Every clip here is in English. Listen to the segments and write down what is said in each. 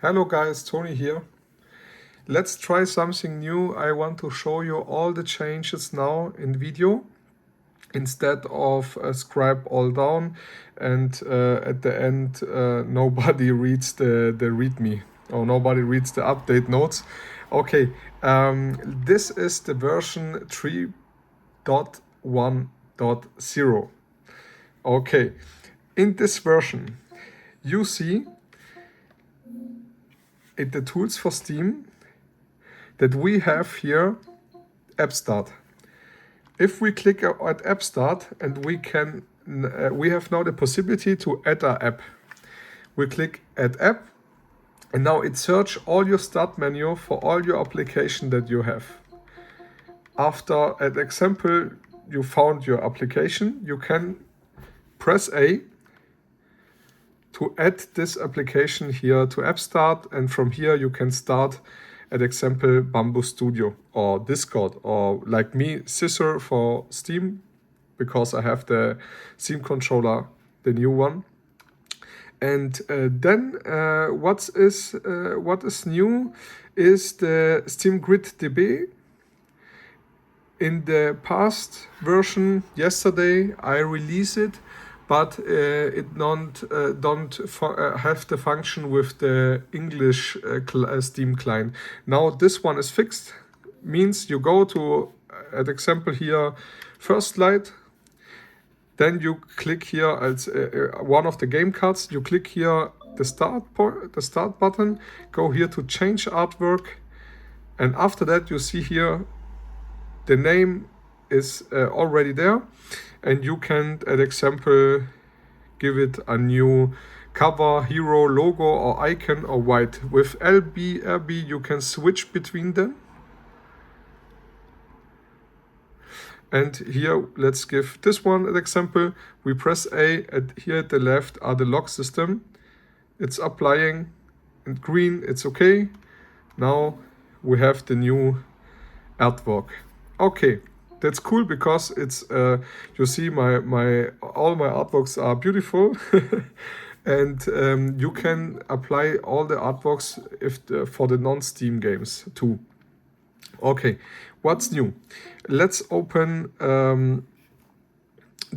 Hello guys, Tony here. Let's try something new. I want to show you all the changes now in video instead of scribe all down and at the end nobody reads the readme or nobody reads the update notes. Okay, this is the version 3.1.0. Okay, in this version you see in the tools for Steam that we have here App Start. If we click at App Start and we have now the possibility to add an app. We click Add App and now it search all your start menu for all your application that you have. After an example, you found your application, you can press A to add this application here to App Start, and from here you can start at example Bamboo Studio or Discord or like me SISR for Steam because I have the Steam controller, the new one. And then what is new is the SteamGridDB. In the past version, yesterday, I released it, but it don't have the function with the English Steam client. Now this one is fixed, means you go to, at example here, first slide, then you click here as one of the game cards, you click here the start button, go here to change artwork, and after that you see here the name is already there, and you can, at example, give it a new cover, hero, logo, or icon, or white. With LB, RB, you can switch between them. And here, let's give this one an example. We press A, and here at the left are the log system. It's applying, and green, it's okay. Now we have the new artwork. Okay, that's cool because it's you see all my artworks are beautiful, and you can apply all the artworks for the non-Steam games too. Okay, what's new? Let's open the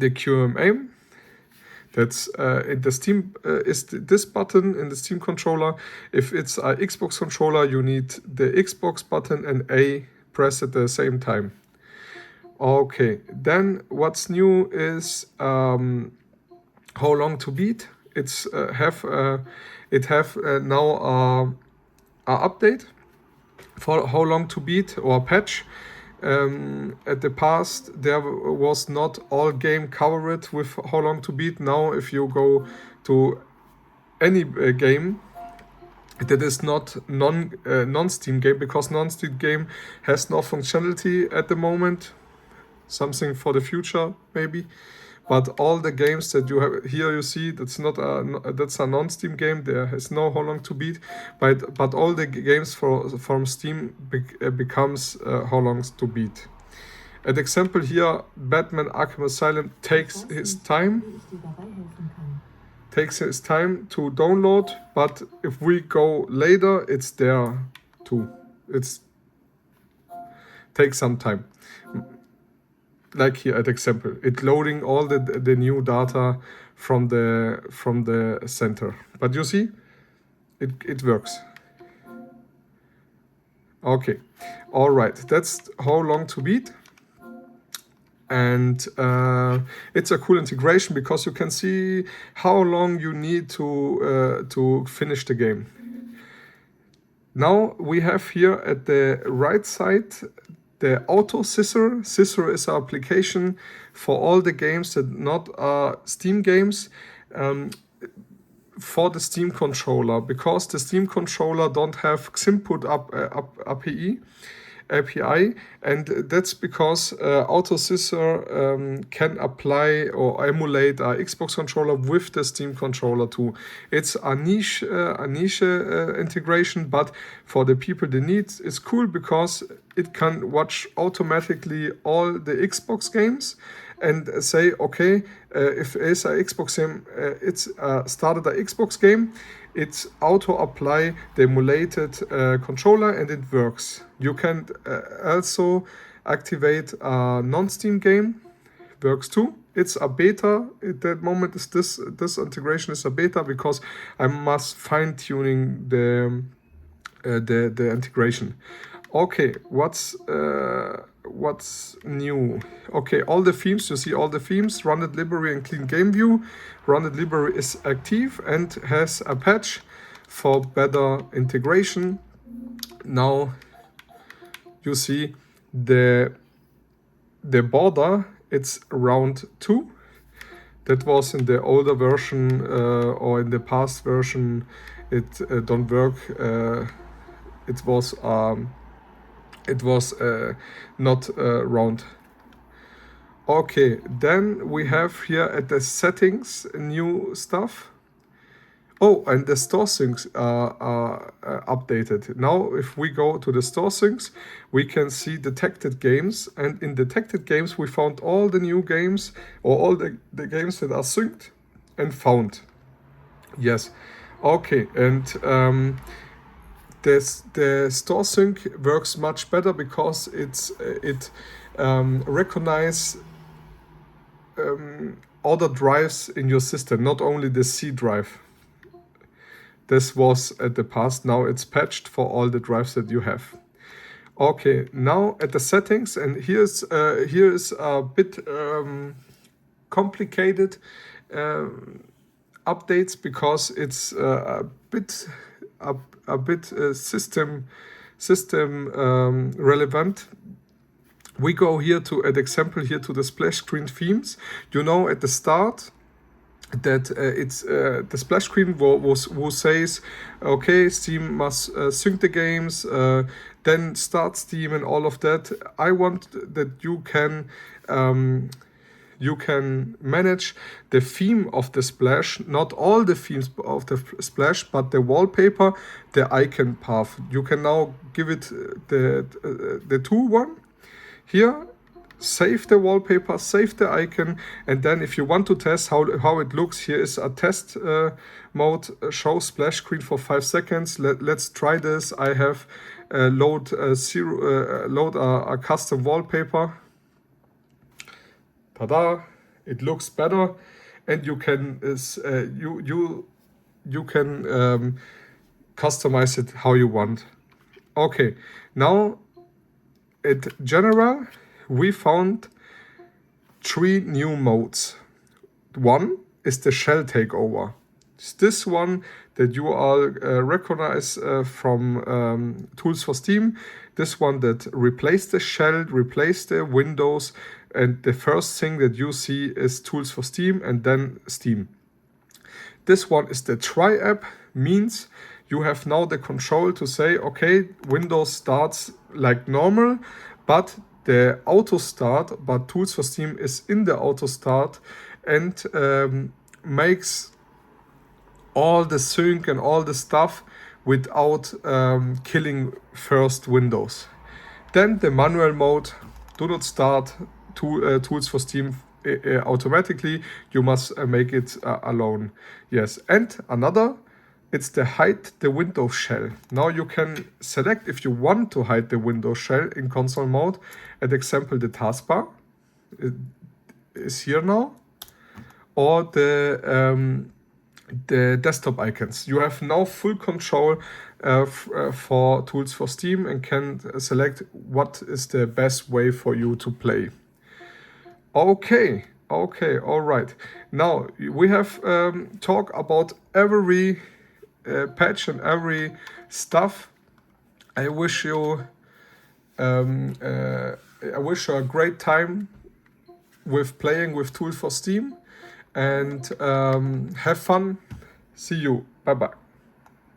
QMA. That's in the Steam is this button in the Steam controller. If it's an Xbox controller, you need the Xbox button and A press at the same time. Okay, then what's new is how long to beat. It have now a update for how long to beat or patch. At the past there was not all game covered with how long to beat. Now if you go to any game that is not non-Steam game, because non-Steam game has no functionality at the moment, something for the future maybe, but all the games that you have here, you see that's a non-Steam game, there has no how long to beat, but all the games from Steam becomes how long to beat. An example here, Batman Arkham Asylum takes his time to download, but if we go later, it's there too. It's takes some time. Like here at example, it loading all the new data from the center. But you see, it works. Okay, all right. That's how long to beat. And it's a cool integration because you can see how long you need to finish the game. Now we have here at the right side the auto SISR. SISR is an application for all the games that not are Steam games for the Steam controller, because the Steam controller don't have Xinput API, and that's because auto SISR can apply or emulate a Xbox controller with the Steam controller too. It's a niche integration, but for the people that need, it's cool because it can watch automatically all the Xbox games and say, okay, if it's a Xbox game, it's started a Xbox game, it's auto apply the emulated controller and it works. You can also activate a non-Steam game, works too. It's a beta at that moment. Is this integration is a beta because I must fine tuning the integration. Okay, what's new? Okay, all the themes, you see all the themes, Rounded Library and Clean Game View. Rounded Library is active and has a patch for better integration. Now you see the border, it's round 2. That was in the older version or in the past version, it don't work. It was not round. Okay, then we have here at the settings new stuff. Oh, and the store syncs are updated. Now, if we go to the store syncs, we can see detected games. And in detected games, we found all the new games or all the games that are synced and found. Yes. Okay, and the store sync works much better because it recognizes other drives in your system, not only the C drive. This was at the past. Now it's patched for all the drives that you have. Okay, now at the settings, and here's a bit complicated updates because it's a bit system relevant. We go here to an example here to the splash screen themes. You know, at the start that it's the splash screen who says, okay, Steam must sync the games, then start Steam and all of that. I want that you can manage the theme of the splash, not all the themes of the splash, but the wallpaper, the icon path. You can now give it the tool one here. Save the wallpaper, save the icon, and then if you want to test how it looks, here is a test mode, show splash screen for 5 seconds. Let's try this. I have load a custom wallpaper. Tada! It looks better, and you can customize it how you want. Okay, now at general, we found 3 new modes. One is the shell takeover. It's this one that you all recognize from Tools for Steam. This one that replace the shell, replace the windows, and the first thing that you see is Tools for Steam and then Steam. This one is the try app, means you have now the control to say, okay, Windows starts like normal, but the auto start, but Tools for Steam is in the auto start and makes all the sync and all the stuff without killing first Windows. Then the manual mode, do not start Tools for Steam automatically. You must make it alone. Yes, and another, it's the hide the Windows shell. Now you can select if you want to hide the Windows shell in console mode. As example, the taskbar is here now, or the desktop icons. You have now full control for Tools for Steam and can select what is the best way for you to play. Okay, all right. Now we have talked about every patch and every stuff. I wish you a great time with playing with Tools for Steam and have fun. See you. Bye bye.